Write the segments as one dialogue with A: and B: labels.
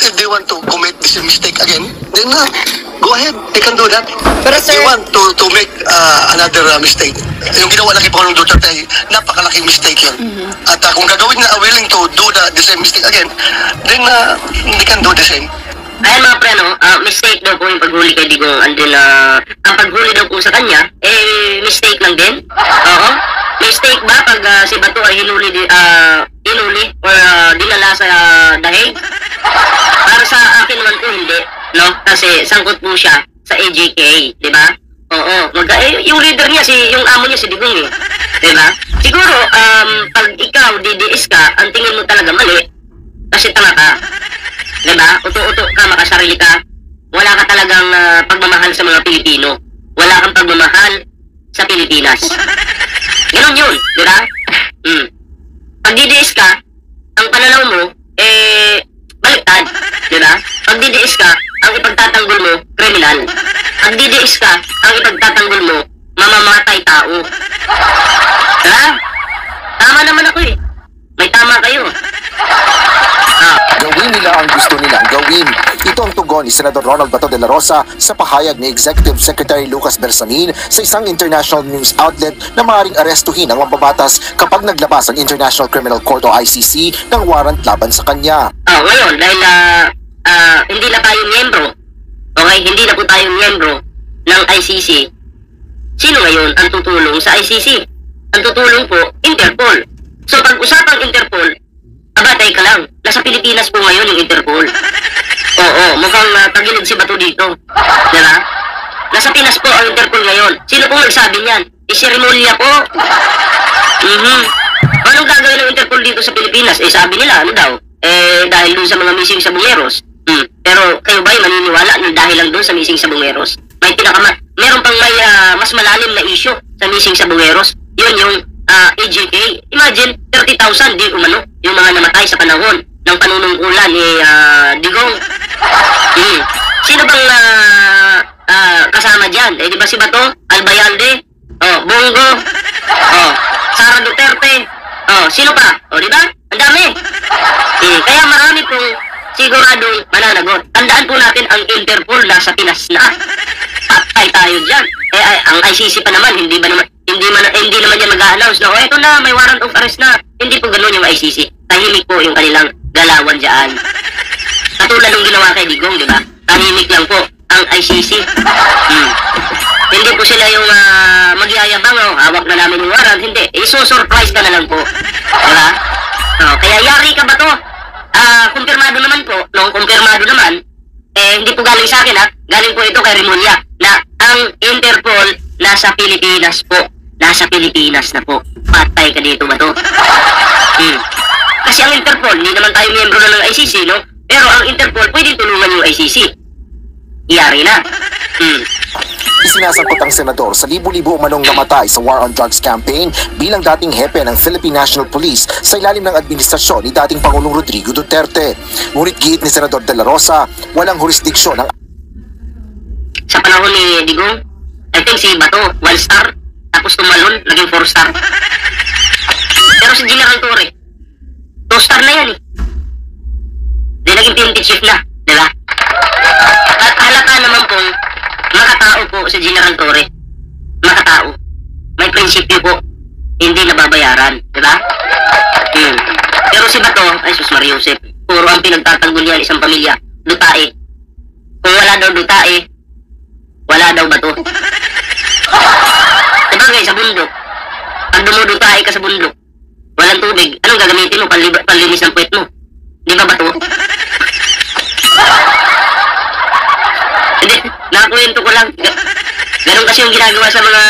A: if they want to commit this mistake again, then go ahead, they can do that.
B: Pero
A: If they
B: sir,
A: want to make another mistake, yung ginawa ng Pangulong Duterte ay napakalaking mistake yun. At kung gagawin na willing to do the same mistake again, then they can do the same.
C: Ayan mga pre, no? Mistake daw po yung paghuli kay Digong. And then, ang paghuli daw po sa kanya, mistake lang din. Oo. Mistake ba pag si Bato ay hinuli or dinala sa dahig? Para sa akin naman po hindi, no? Kasi sangkot po siya sa AJK, di ba? Oo. Yung leader niya, yung amo niya si Digong eh. Di ba? Siguro, pag ikaw DDS ka, ang tingin mo talaga mali, kasi tanga ka. Diba? Uto-uto ka, makasarili ka. Wala ka talagang pagmamahal sa mga Pilipino. Wala kang pagmamahal sa Pilipinas. Ganon yun, diba? Pag DDS ka, ang pananaw mo, baliktad, diba? Pag DDS ka, ang ipagtatanggol mo, kriminal. Pag DDS ka, ang ipagtatanggol mo, mamamatay tao. Diba? Tama naman ako eh. May tama kayo.
D: Gawin nila ang gusto nilang gawin. Ito ang tugon ni Senador Ronald Bato de la Rosa sa pahayag ni Executive Secretary Lucas Bersamin sa isang international news outlet na maaaring arestuhin ang mambabatas kapag naglabas ang International Criminal Court o ICC ng warrant laban sa kanya.
C: Ngayon, dahil hindi na tayo miyembro, okay, hindi na po tayo miyembro ng ICC, sino ngayon ang tutulong sa ICC? Ang tutulong po, Interpol. So pag usapang Interpol, abatay ka lang. Nasa Pilipinas po ngayon yung Interpol. Oo, mukhang tagilid si Bato dito. Diba? Nasa Pinas po ang Interpol ngayon. Sino pong nagsabi niyan? Iseremolya po. Anong gagawin ng Interpol dito sa Pilipinas? Sabi nila, ano daw? Dahil doon sa mga missing sabungeros. Pero kayo ba'y maniniwala na dahil lang doon sa missing sabungeros? Meron pang may mas malalim na issue sa missing sabungeros. Yun yung AJK. Imagine, 30,000 di umano yung mga namatay sa panahon ng panunungkulan ni Digong. Sino bang kasama dyan? Di ba si Bato? Albayalde? Bongo? Sara Duterte? Sino pa? Di ba? Ang dami. Kaya marami pong siguradong mananagot. Tandaan po natin ang Interpol nasa Pinas na. Patay tayo dyan. Ang ICC pa naman, hindi naman yan mag-a-announce na, eto na, may warrant of arrest na. Hindi po ganun yung ICC. Tahimik po yung kanilang galawan dyan. Katulad ng ginawa kay Digong, di ba? Tahimik lang po ang ICC. Hindi po sila yung magyayabang, hawak na namin yung warrant. Hindi. Iso-surprise ka na lang po. Di ba? Kaya yari ka ba to? Kumpirmado naman po. Nung kumpirmado naman, hindi po galing sa akin galing po ito kay Remulla na ang Interpol nasa Pilipinas po. Nasa Pilipinas na po. Patay ka dito ba to? Kasi ang Interpol, hindi naman tayo miyembro na ng ICC, no? Pero ang Interpol, pwede tulungan yung ICC. Iyari na.
D: Isinasangkot ang senador sa libu-libo umanong namatay sa War on Drugs campaign bilang dating hepe ng Philippine National Police sa ilalim ng administrasyon ni dating Pangulong Rodrigo Duterte. Ngunit giit ni Senador de la Rosa, walang jurisdiksyon ng
C: Sa panahon ni Digong, I think si Bato, 1 star, tapos tumalon, naging 4 star. Pero si General Torre, 2 star na yan eh. Di naging PNP chief na, di ba? At halata naman pong makatao po si General Torre. Makatao. May prinsipyo po. Hindi nababayaran, di ba? Pero si Bato, ay sus Mariusep, puro ang pinagtatanggol niya isang pamilya. Dutae. Kung wala daw dutae, wala daw Bato. Sabagay, sa bundok. Pag dumudutae ka sa bundok, walang tubig, anong gagamitin mo? Panlinis ng puwet mo. Di ba Bato? Hindi, nakakwento ko lang. Ganun kasi yung ginagawa sa mga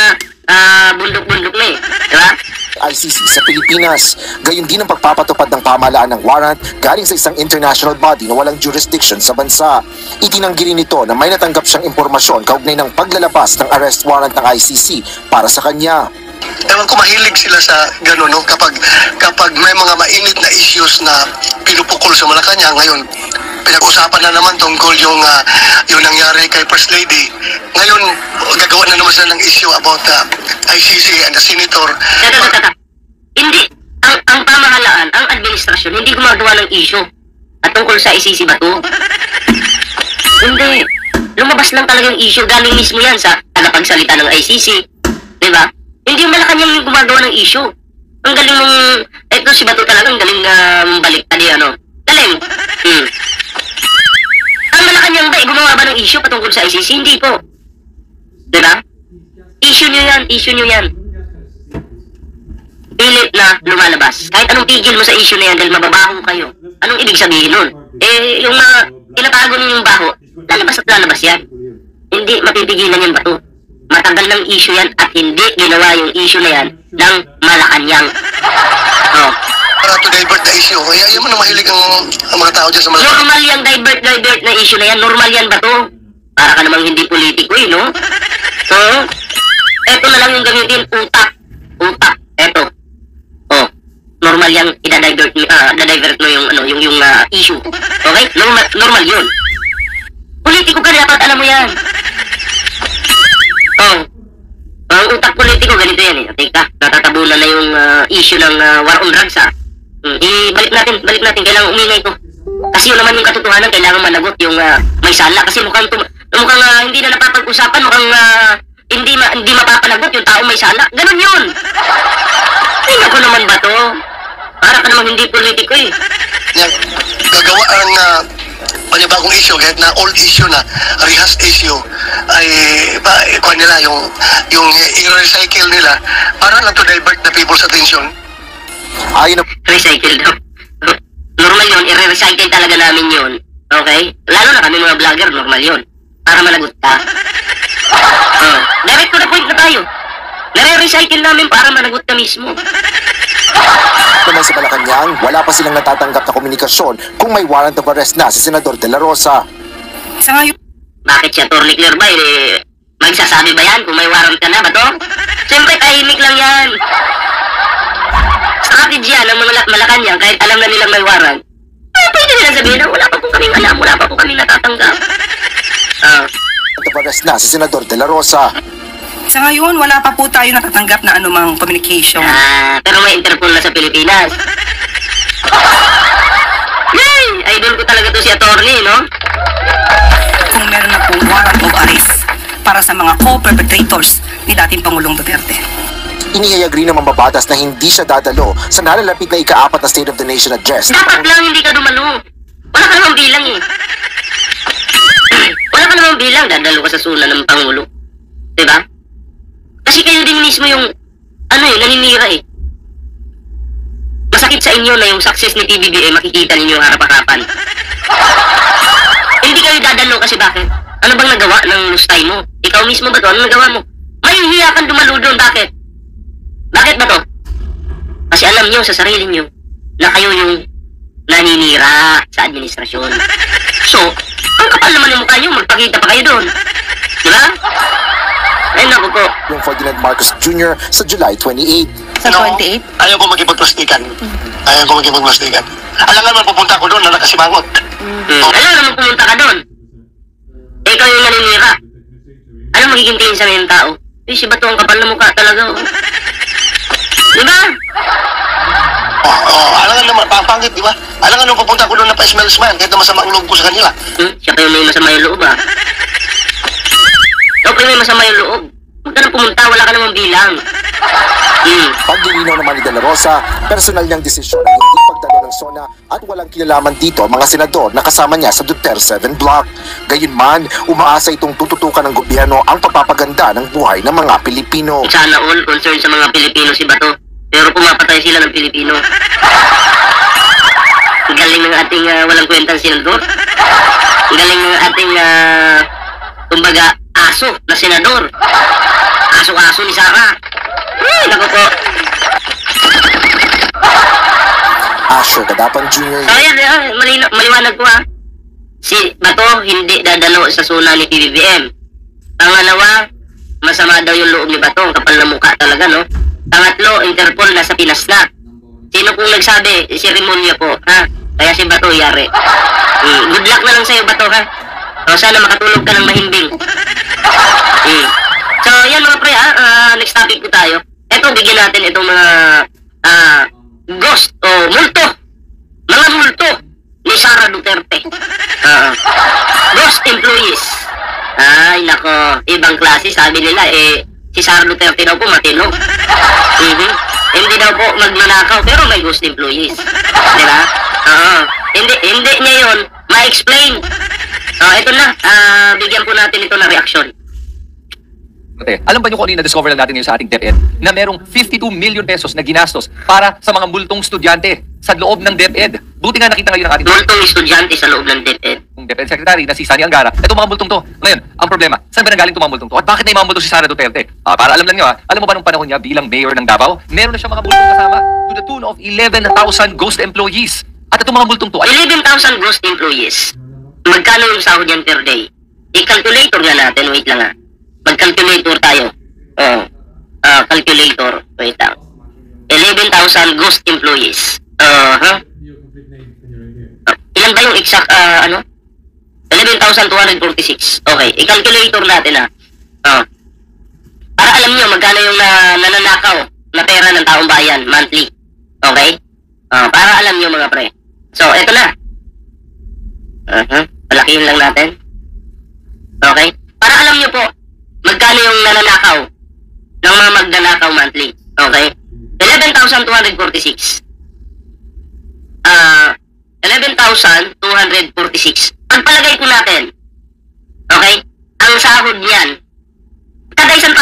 C: bundok-bundok na eh. Diba?
D: ICC sa Pilipinas. Gayon din ang pagpapatupad ng pamahalaan ng warrant galing sa isang international body na walang jurisdiction sa bansa. Itinanggi rin ito na may natanggap siyang impormasyon kaugnay ng paglalabas ng arrest warrant ng ICC para sa kanya.
A: Ewan ko, mahilig sila sa gano'n, no? Kapag may mga mainit na issues na pinupukol sa Malacanang, ngayon, pinag-usapan na naman tungkol yung nangyari kay First Lady. Ngayon, gagawa na naman sila ng issue about ICC and the Senator.
C: Hindi, ang pamahalaan, ang administrasyon, hindi gumagawa ng issue. At tungkol sa ICC ba to? Hindi. Lumabas lang talaga yung issue. Galing mismo yan sa tagapagsalita ng ICC. Diba? Hindi yung Malacanang yung gumagawa ng issue. Ang galing mong... Eto si Bato talaga, ang galing baliktad ano. Galing. Ang Malacanang ba, gumawa ba ng issue patungkol sa ICC? Hindi po. Diba? Issue nyo yan. Pilit na lumalabas. Kahit anong tigil mo sa issue na yan dahil mababaho kayo. Anong ibig sabihin nun? Yung tinatago nyo yung baho, lalabas at lalabas yan. Hindi mapipigilan yung Bato. Matagal ng issue yan at hindi ginawa yung issue na yan ng Malacanang. Oh.
A: Para to divert the issue. Kaya yun mo na mahilig ang mga tao dyan sa Malacanang.
C: Normal yung divert na issue na yan. Normal yan Bato. Para ka namang hindi politiko no? So, eto na lang yung gamitin, utak. Eto. Oh, normal yang i-divert mo yung issue. Okay? Normal yun. Politiko ka, dapat alam mo yan. Oh. Ang utak politiko, ganito yan eh. Teka, natatabunan na yung issue ng war on drugs Balik natin. Kailangan umingay ko. Kasi yun naman yung katotohanan, kailangan managot yung may sala. Kasi mukhang hindi na napapag-usapan, mukhang hindi mapapanagot yung tao may sala. Ganun yun. Ay, naku naman ba to? Para ka naman hindi politiko eh.
A: Yan, gagawa ang panibagong issue, kahit na old issue na, rehash issue, ay kuha nila yung i-recycle nila para lang to divert the people's attention.
D: Ayon na
C: Recycle daw. Normal yun, i-recycle talaga namin yun. Okay? Lalo na kami mga vlogger, normal yun. Para managot ka. Direct to the point na tayo. Nare-recycle namin para managot ka mismo.
D: naman sa Malacanang, wala pa silang natatanggap na komunikasyon kung may warrant of arrest na si Senador De La Rosa.
B: Sa ngayon,
C: Bakit siya Torlicler ba magsasabi ba yan kung may warrant ka na ba to? Siyempre tahimik lang yan. Strategy yan ng mga Malacanang kahit alam na nilang may warrant. Pwede nila sabihin na wala pa po kaming alam, wala pa po kaming natatanggap.
D: Warrant of arrest na si Senador De La Rosa.
B: sa ngayon, wala pa po tayo natatanggap na anumang communication.
C: Pero may Interpol na sa Pilipinas. Yay! Idol ko talaga to si attorney, no?
B: Kung meron na pong warrant of arrest para sa mga co-perpetrators ni dating Pangulong Duterte.
D: Iniagree ng mambabatas na hindi siya dadalo sa nalalapit na ika-4 na State of the Nation Address.
C: Dapat lang hindi ka dumalo. Wala ka namang bilang eh. Wala ka namang bilang, dadalo ka sa suna ng Pangulo. Diba? Kasi kayo din mismo yung, naninira eh. Masakit sa inyo na yung success ni PBBM, makikita ninyo harap-harapan. Hindi kayo dadalo kasi bakit? Ano bang nagawa ng lustay mo? Ikaw mismo ba to? Ano nagawa mo? Mahihiya kang dumalo doon, bakit? Bakit ba to? Kasi alam nyo sa sarili nyo na kayo yung naninira sa administrasyon. So, ang kapal naman yung mukha nyo, magpakita pa kayo doon. Diba? Ay, naku po.
D: Yung Ferdinand Marcos Jr. sa July 28.
B: Sa 28?
A: Ayaw ko magipagplastikan. Alangan man pupunta ko doon na nakasimangot.
C: Alam naman pumunta ka doon. Ikaw yung naninira. Ano magiging tingin sa mga tao? Si Bato ang kapal na mukha talaga. Diba?
A: Alangan naman, pangit, di ba? Alangan nung pupunta ko doon na pa-smell-smell, kahit na masama ang loob ko sa kanila.
C: Siya kayo may masama yung loob Ikaw kayo may masama yung loob. Huwag ka nang pumunta, wala ka namang bilang.
D: Paglilinaw naman ni De La Rosa, personal niyang desisyon na hindi pagdalo ng SONA at walang kinalaman dito ang mga senador na kasama niya sa Duterte 7 Block. Gayunman, umaasa itong tututukan ng gobyerno ang pagpapaganda ng buhay ng mga Pilipino.
C: Sana all concern sa mga Pilipino si Bato. Pero pumapatay sila ng Pilipino. Ang galing ng ating walang kwentang senador. Ang galing ng ating, kumbaga, aso na senador. Aso-aso ni Sara. Naku po.
D: Asher Kadapan Jr.
C: So yan, maliwanag ko Si Bato hindi dadalo sa suna ni PBBM. Pangalawa, masama daw yung loob ni Bato. Ang kapal na mukha talaga, no? Pangatlo, Interpol nasa Pinas na. Sino pong nagsabi? Si Remulla po, ha? Kaya si Bato yari. Good luck na lang sa'yo, Bato, ha? O sana makatulog ka ng mahimbing. So, yan mga pre, next topic po tayo. Eto, bigyan natin itong mga ghost o multo. Mga multo ni Sara Nako, ibang klase, sabi nila, si Sara Duterte daw po matino. Hindi daw po magnanakaw, pero may ghost employees. Di ba? Hindi niya yun ma-explain. Ito na, bigyan po natin ito ng reaksyon.
E: Alam ba niyo kung ano yung na-discover lang natin ngayon sa ating DepEd? Na merong 52 million pesos na ginastos para sa mga multong estudyante sa loob ng DepEd. Buti nga nakita ngayon ng ating
C: Multong estudyante sa loob ng DepEd.
E: DepEd Secretary na si Sani Angara. Ito mga multong to. Ngayon, ang problema, saan ba nanggaling itong mga multong to? At bakit na yung mga multong si Sara Duterte? Para alam lang niyo alam mo ba nung panahon niya bilang mayor ng Davao, meron na siya mga multong kasama to the tune of 11,000 ghost employees. At itong mga multong to ay
C: 11,000 ghost employees. Magkano yung sahod yan per day? I-calculator nga natin, wait lang Mag-calculator tayo. Calculator. Wait lang. 11,000 ghost employees. Ilan ba yung exact, 11,246. Okay, i-calculator natin para alam niyo magkano yung nananakaw na pera ng taong bayan monthly. Okay? Para alam niyo mga pre. So, eto na. Palakihin lang natin. Okay? Para alam niyo po magkano yung nananakaw ng mga magnanakaw monthly. Okay? 11,246. 11,246. Pagpalagay ko natin. Okay? Ang sahod niyan, kada isang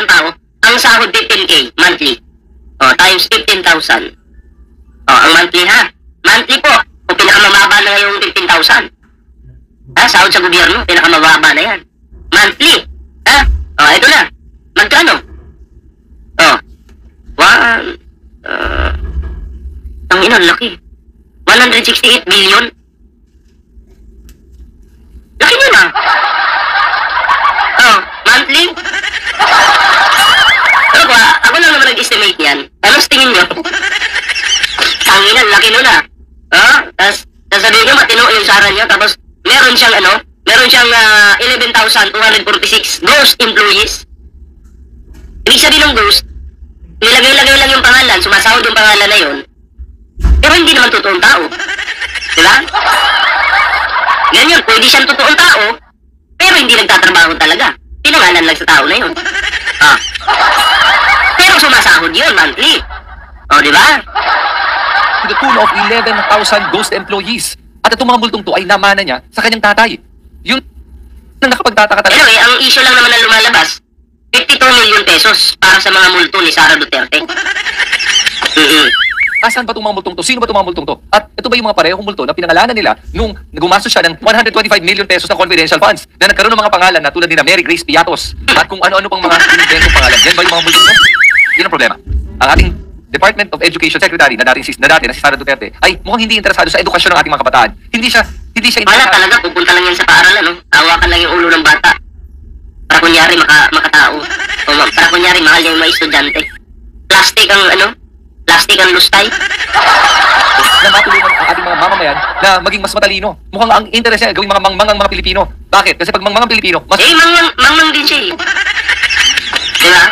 C: tao, ang sahod 15K monthly. Times 15,000. Ang monthly Monthly po. O pinakamababa na ngayong 15,000. Sahod sa gobyerno, pinakamababa na yan. Monthly. Ito na. Magkano? Ang ina, laki. 168 billion. Laki nyo na. Monthly? Ano ba? Ako lang naman nag-estimate niyan. Ano tingin nyo? Ang ina, laki nun Tapos, sasabihin nyo, matino yung Sara nyo. Tapos, meron siyang 11,246 ghost employees. Ibig sabihin ng ghost, nilagay-lagay lang yung pangalan, sumasahod yung pangalan na yun, pero hindi naman totoong tao. Diba? Ganyan, pwede siyang totoong tao, pero hindi nagtatrabaho talaga. Pinangalan lang sa tao na yun. Pero sumasahod yun, monthly. Diba?
E: to the tune of 11,000 ghost employees. At itong mga multong to ay namana niya sa kanyang tatay. Yun ang nakapagtataka talaga.
C: Anyway, ang issue lang naman na lumalabas, 52 million pesos para sa mga multo ni Sara Duterte.
E: Asan ba itong mga multong to? Sino ba itong mga multong to? At ito ba yung mga parehong multo na pinangalanan nila nung gumastos siya ng 125 million pesos na confidential funds na nagkaroon ng mga pangalan na tulad ni Mary Grace Piatos at kung ano-ano pang mga inventong pangalan. Yan ba yung mga multong to? Yun ang problema. Ang ating Department of Education Secretary na dati na si Sara Duterte ay mukhang hindi interesado sa edukasyon ng ating mga kabataan. Hindi siya
C: Wala
E: interesado.
C: talaga, pupunta lang yan sa paaralan, no? Hawakan lang yung ulo ng bata. Para kunyari makatao. O para kunyari mahal yung mga estudyante. Plastic ang lustay.
E: Na matulungan ang ating mga mamamayan na maging mas matalino. Mukhang ang interest niya gawing mga mangmangang mga Pilipino. Bakit? Kasi pag mangmangang Pilipino, mas
C: Mangmang din siya eh. Diba?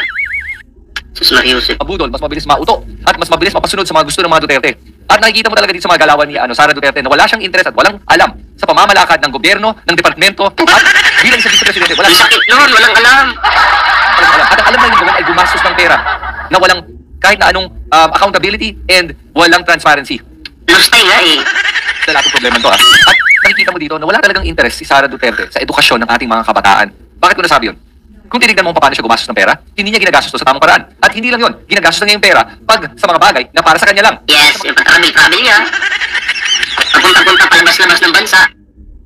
C: Sus Mariusip.
E: mabudol, mas mabilis mauto, at mas mabilis mapasunod sa mga gusto ng mga Duterte. At nakikita mo talaga dito sa mga galawan ni Sara Duterte na wala siyang interest at walang alam sa pamamalakad ng gobyerno, ng departamento, at bilang isang vice-presidente,
C: Ang sakit nun, walang alam.
E: At ang alam na yung gawin ay gumastos ng pera na walang kahit na anong accountability and walang transparency.
C: Lustay nga eh.
E: Sa lahat ng problema to. At nakikita mo dito na wala talagang interest si Sara Duterte sa edukasyon ng ating mga kabataan. Bakit ko nasabi yun? Kung tinignan mo kung paano siya gumastos ng pera, hindi niya ginagastos to sa tamang paraan. At hindi lang yun, ginagastos na niya yung pera pag sa mga bagay na para sa kanya lang.
C: Yes, yung pagkakabil-kabil niya. Papunta-punta palabas-labas ng bansa.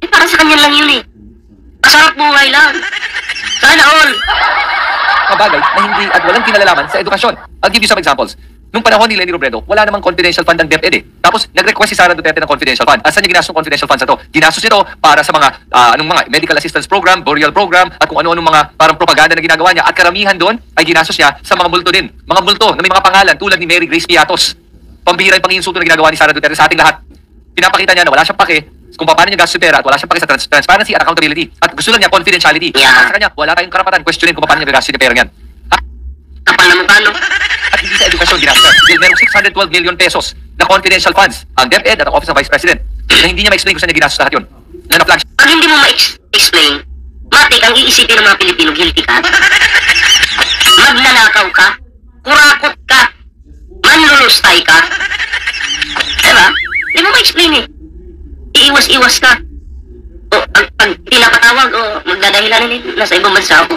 C: Para sa kanya lang yun eh. Masarap buhay lang. Sana all.
E: Mga bagay na hindi at walang kinalalaman sa edukasyon. I'll give you some examples. Nung panahon ni Leni Robredo, wala namang confidential fund ng DepEd eh. Tapos nag-request si Sara Duterte ng confidential fund. At saan niya ginastos ng confidential funds na to? Ginastos nito para sa mga mga medical assistance program, burial program, at kung ano-anong mga parang propaganda na ginagawa niya. At karamihan doon ay ginastos niya sa mga multo din. Mga multo na may mga pangalan tulad ni Mary Grace Piatos. Pambihira yung panginsulto na ginagawa ni Sara Duterte sa ating lahat. Pinapakita niya na wala siyang pake kung paano niya gastos yung pera at wala siyang pake sa transparency at accountability. At gusto lang niya confidentiality.
C: Yeah.
E: At sa kanya, wala tayong karapatan questionin kung paano niya gagastos yung pera niyan.
C: Kapal na mukha, no?
E: At hindi sa edukasyon ginastos. Dahil merong 612 million pesos na confidential funds ang DepEd at ang Office of Vice President na hindi niya ma-explain kung saan niya ginastos lahat yun. Na na-flash.
C: Pag hindi mo ma-explain, Matik ang iisipin ng mga Pilipino, guilty ka. Magnanakaw ka, kurakot ka, manlulustay ka. Diba? Di mo ma-explain eh. Iiwas-iwas ka. O, pag pinapatawag, magdadahilan nila, nasa ibang bansa ako.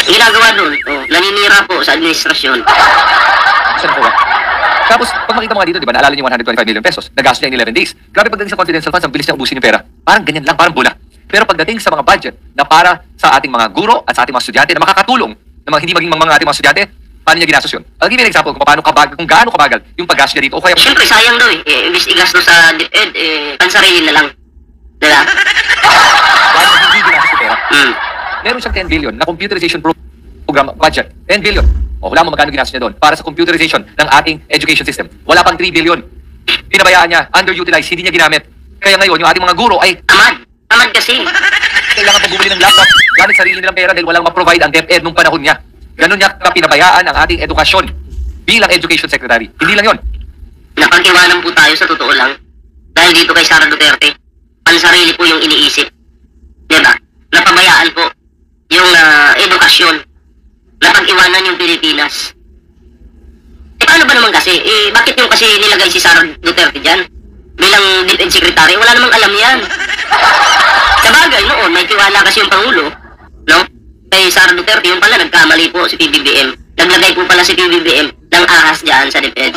C: Ang ginagawa doon, naninira po sa administrasyon.
E: Saan po ba? Tapos, pag makita mo nga dito, di ba, naalala niyo 125 million pesos, nagastos niya in 11 days. Grabe pagdating sa confidential funds, ang bilis niya ubusin yung pera. Parang ganyan lang, parang bola. Pero pagdating sa mga budget na para sa ating mga guro at sa ating mga estudyante na makakatulong na hindi maging mga ating mga estudyante, paano niya ginastos yun? I'll give you an example kung gaano kabagal yung paggastos niya dito. O kaya,
C: Siyempre, sayang daw eh. Imbis igastos sa DepEd, pansarili na lang. Diba?
E: paano hindi ginastos yung pera? Meron siyang 10 billion na computerization program budget. 10 billion. O wala mo magkano ginastos niya doon para sa computerization ng ating education system. Wala pang 3 billion. Pinabayaan niya, underutilized, hindi niya ginamit. Kaya ngayon, yung ating mga guro ay
C: Tamad kasi.
E: kailangan pang bumili ng laptop gamit sarili nilang pera dahil walang ma-provide ang DepEd nung panahon niya. Ganun niya pinabayaan ang ating edukasyon bilang Education Secretary. Hindi lang yon.
C: Napag-iwanan po tayo sa totoo lang. Dahil dito kay Sara Duterte, pansarili po yung iniisip. Diba? Napabayaan po yung edukasyon. Napag-iwanan yung Pilipinas. Paano ba naman kasi? Bakit yung kasi nilagay si Sara Duterte dyan? Bilang DepEd Secretary, wala namang alam yan. Sabagay, noon, may tiwala kasi yung Pangulo, no? Kay Sara Duterte, yung pala, nagkamali po si PBBM. Naglagay po pala si PBBM ng ahas dyan sa DepEd.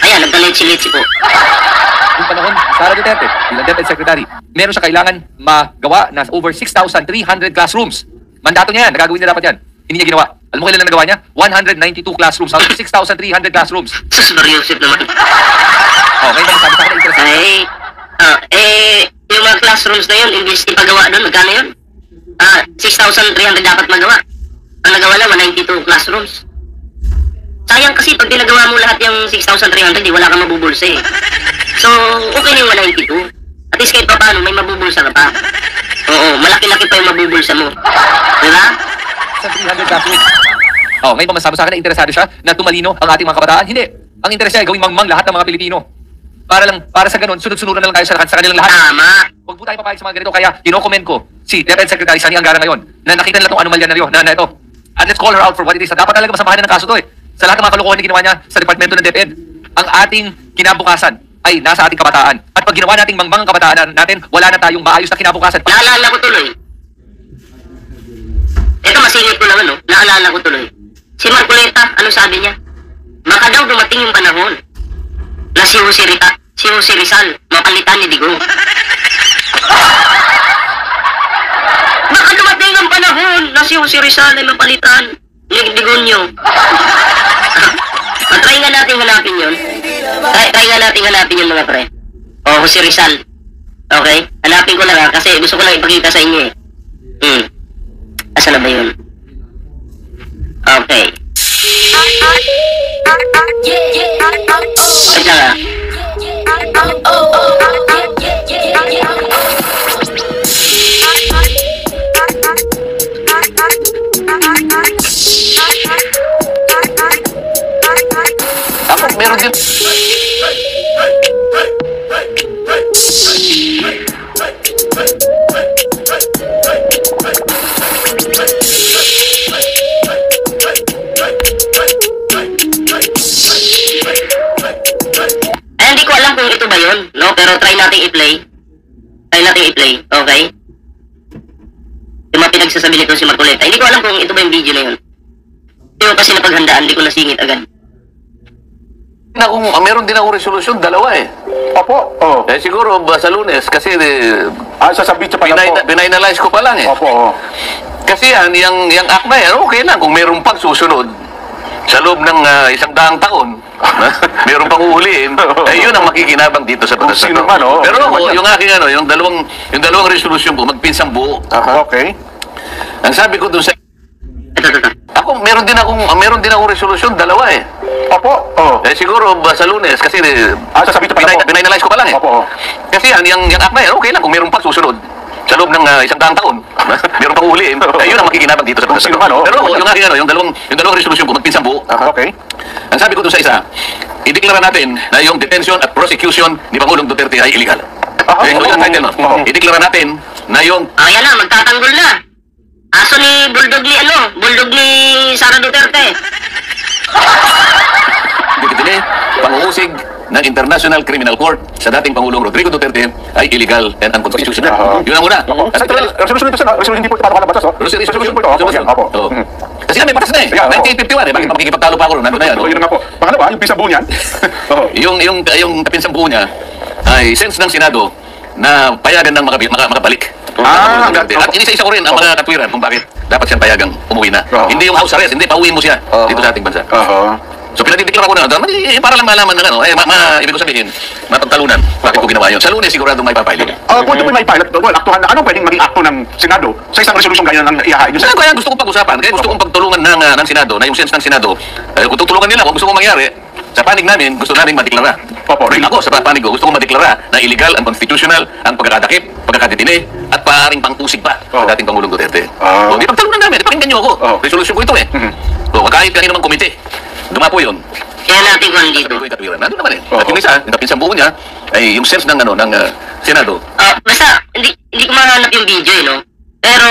C: Ayan, nagkaletsi-letsi po.
E: Yung panahon, Sara Duterte, bilang DepEd Secretary, meron siya kailangan magawa na over 6,300 classrooms. Mandato niya yan, nagagawin niya dapat yan. Hindi niya ginawa. Alam mo kailan na nagawa niya? 192 classrooms out of 6,300 classrooms.
C: Sus, Mariusip naman.
E: Okay, sabi sa akin, interesting.
C: Yung mga classrooms na yun, imbis ipagawa doon, magkano yun? 6,300 dapat magawa. Ang nagawa lang, 192 classrooms. Sayang kasi pag pinagawa mo lahat yung 6,300, di wala kang mabubulsa eh. So, okay na yung 192. At least kahit pa paano, may mabubulsa ka pa. Oo, malaki-laki pa yung mabubulsa mo. Diba?
E: Sa 300 classrooms. Oh, ngayon pa masabi sa akin na interesado siya na tumalino ang ating mga kabataan. Hindi. Ang interes niya ay gawing mangmang lahat ng mga Pilipino. Para sa ganun, sunod-sunuran na lang tayo sa kanilang lahat.
C: Tama.
E: Huwag po tayo papayag sa mga ganito. Kaya, kino-comment ko si DepEd Secretary Sani Angara ngayon na nakita nila itong anomalya na rin na ito. And let's call her out for what it is. Na dapat talaga masamahan na ng kaso to eh. Sa lahat ng mga kalokohan na ginawa niya sa departamento ng DepEd, ang ating kinabukasan ay nasa ating kabataan. At pag ginawa nating mangmang ang kabataan natin, wala na tayong maayos na kinabukasan.
C: Naalala ko tuloy. Ito masingit ko lang naalala ko tuloy. Si Marcoleta, ano sabi niya? Baka daw dumating yung panahon na si Jose Rizal, mapalitan ni Digong. Baka dumating ang panahon na si Jose Rizal ay mapalitan ni Digong nyo. Try nga natin hanapin yun. Try nga natin hanapin yun mga pre. O, Jose Rizal. Okay? Hanapin ko lang kasi gusto ko lang ipakita sa inyo eh. Asan na ba yun? Okay. Wait lang
E: Ako, meron din.
C: Hindi ko alam kung ito ba yun, no? Pero try natin i-play. Okay? Yung mga pinagsasabi nito si Marcoleta. Hindi ko alam kung ito ba yung video na yun. Pero kasi napaghandaan, hindi ko nasingit agad.
F: Meron din akong resolusyon, dalawa eh.
G: Opo. Oh.
F: Siguro sa Lunes kasi
G: Sasabihin pa lang po.
F: pinanalyze ko pa lang eh.
G: Opo.
F: Kasi yung ACMA okay lang kung meron pang susunod sa loob ng 100 taon. Meron pang uhulihin, yun ang makikinabang dito sa batas.
G: Sino man, oh.
F: Pero yung aking yung dalawang resolusyon ko magpinsang buo.
G: Okay.
F: Ang sabi ko dun sa
C: Ito.
F: ako meron din akong resolusyon, dalawa eh.
G: Opo. Oh.
F: Siguro sa Lunes kasi
G: Sasabihin pa lang po.
F: pinanalyze ko pa lang eh.
G: Opo.
F: Kasi yung ACMA okay lang kung meron pang susunod sa loob ng 100 taon. Meron pang uhulihin, yun ang makikinabang dito sa batas.
G: Sino man, oh.
F: Pero yung aking yung dalawang resolusyon ko magpinsang buo.
G: Okay.
F: Ang sabi ko doon sa isa, ideklara natin na yung detention at prosecution ni Pangulong Duterte ay illegal. Yung title, no? Ideklara natin na yung
C: Ayan na, magtatanggol na. Aso ni Bulldog ni Sara Duterte.
F: Duterte, pangungusig ng International Criminal Court sa dating Pangulong Rodrigo Duterte ay illegal and unconstitutional. Yun ang una. Kasi
G: Resolution ito, sir. Resolution hindi po ito kalabasa, so.
F: resolution
G: po ito. Opo, yan, opo.
F: Oo. Kasi nga may batas na eh.
G: Yeah, oo.
F: 1951 eh. Bakit makikipagtalo pa ako ron? Nandun na yan.
G: So, yun na nga po. Pangalawa, yung pisabu niyan. Oo.
F: Yung kapinsang buo niya ay sense ng Senado na payagan ng makabalik.
G: Ah,
F: At inisa-isa ko rin ang mga katwiran kung bakit dapat siyang payagang umuwi na.
G: Oo.
F: Hindi yung house arrest, hindi, pauwiin mo siya dito sa ating bansa.
G: Oo.
F: So pinadideklara ko na, para lang malaman ng ibig ko sabihin, mapagtalunan. Bakit ko ginawa yun? Sa Lunes, sigurado may papilin.
G: Kung ito po may pilot, well, aktuhan na, anong pwedeng maging akto ng Senado sa isang resolution ganyan ang ihahain nyo, sir?
F: Kaya gusto kong pag-usapan, kaya gusto kong pagtulungan ng Senado, na yung sense ng Senado, kung tutulungan nila, kung gusto kong mangyari, sa panig namin, gusto namin madeklara.
G: Opo,
F: Rin ako, sa panig ko, gusto kong madeklara na illegal, unconstitutional, ang pagkakadakip, pagkakadetine, at paring pangtusig pa sa dating Pangulong Duterte.
G: Oh.
F: Di pagtalunan namin, pakinggan nyo ako.
G: Oh.
F: Resolution ko ito eh. So, kahit kanino mang komite, dumapo yun.
C: Kaya natin kung ano dito.
F: Ito yung katwiran. Nandun naman eh.
G: Oh.
F: At yung isa, yung kapinsang buo niya, ay yung sense ng Senado.
C: Basta, hindi ko mahanap yung video no? Pero,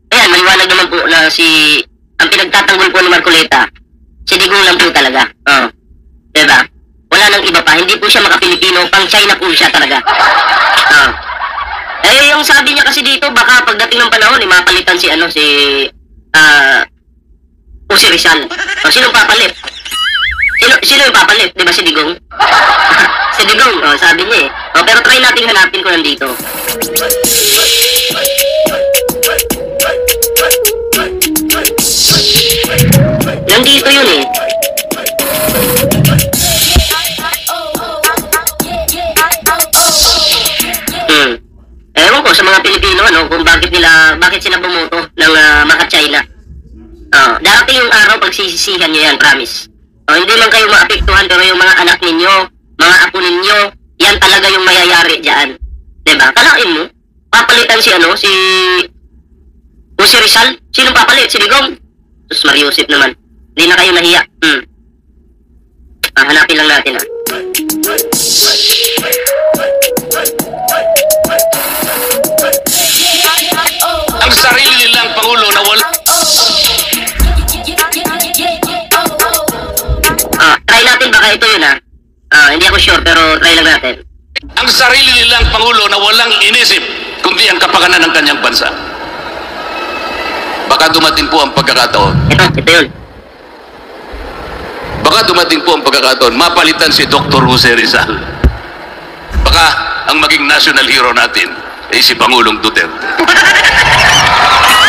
C: ayan, maliwanag naman po na ang pinagtatanggol po ni Marcoleta, si Digong lang po talaga. Diba? Wala nang iba pa. Hindi po siya maka-Pilipino, pang China po siya talaga. Yung sabi niya kasi dito, baka pagdating ng panahon, mapalitan si Jose Rizal. Sino papalit? Sino yung papalit? Diba si Digong? Si Digong, sabi niya eh. Pero try natin hanapin ko nandito. Nandito yun eh. Ewan ko sa mga Pilipino kung bakit sila bumoto ng maka-China. Darating yung araw pagsisisihan nyo yan, promise. Hindi man kayo maapektuhan, pero yung mga anak ninyo, mga apo ninyo, yan talaga yung mayayari dyan. Diba? Kalain mo, papalitan si Jose Rizal. Sino papalit? Si Digong? Sus, Mariusip naman. Hindi na kayo nahiya. Hanapin lang natin
F: Ang sarili nilang Pangulo na wala...
C: Try natin, baka ito yun hindi ako sure, pero try lang natin.
F: Ang sarili nilang Pangulo na walang inisip kundi ang kapakanan ng kanyang bansa. Baka dumating po ang pagkakataon.
C: Ito yun.
F: Baka dumating po ang pagkakataon, mapalitan si Dr. Jose Rizal. Baka ang maging national hero natin ay si Pangulong Duterte.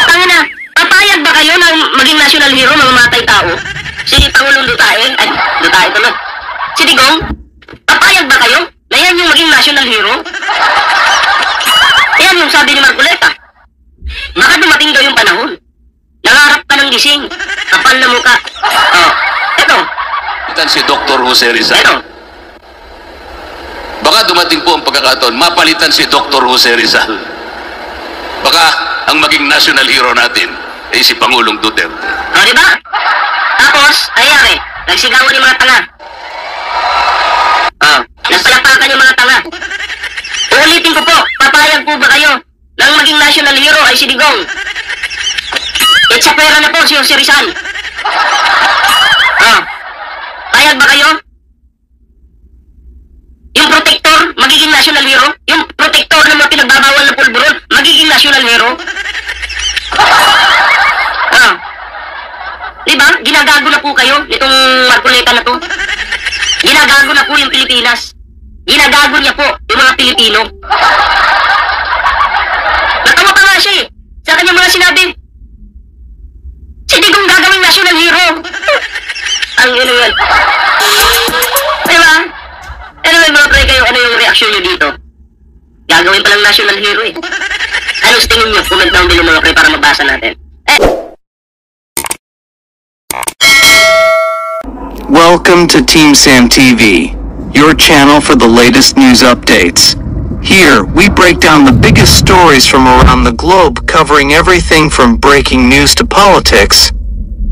C: Tanga na, papayag ba kayo na maging national hero, mamamatay tao? Si Pangulong Duterte, Duterte tuloy. Si Digong, papayag ba kayo na yan yung maging national hero? Yan yung sabi ni Marcoleta. Baka dumating daw yung panahon. Nangarap ka ng gising. Kapal na muka. Eto.
F: Palitan si Dr. Jose Rizal.
C: Eto.
F: Baka dumating po ang pagkakataon, mapalitan si Dr. Jose Rizal. Baka ang maging national hero natin ay si Pangulong Duterte.
C: Diba? Tapos, ayari, nagsigawan yung mga tanga. Nagpalapakan yung mga tanga. Uulitin ko po, papayag po ba kayo nang maging national hero ay si Digong? It's a pera na po si Jose Rizal. Payag ba kayo? Yung protector, magiging national hero? Yung protector na mga pinagbabawal na pulburon, magiging national hero? Diba? Ginagago na po kayo nitong Marcoleta na to. Ginagago na po yung Pilipinas. Ginagago niya po yung mga Pilipino. Natawa pa nga siya eh. Sa kanyang mga sinabi, si Digong gagawing national hero. Ang ino yan. Diba? Anyway, mga pre kayo, ano yung reaction nyo dito? Gagawin palang national hero eh. Anong tingin nyo? Comment down below mga pre para mabasa natin.
H: Welcome to Team Sam TV, your channel for the latest news updates. Here, we break down the biggest stories from around the globe, covering everything from breaking news to politics.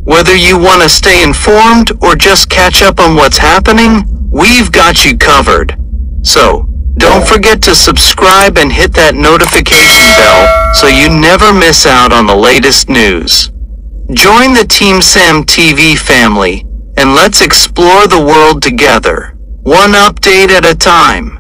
H: Whether you want to stay informed or just catch up on what's happening, we've got you covered. So, don't forget to subscribe and hit that notification bell so you never miss out on the latest news. Join the Team Sam TV family, and let's explore the world together, one update at a time.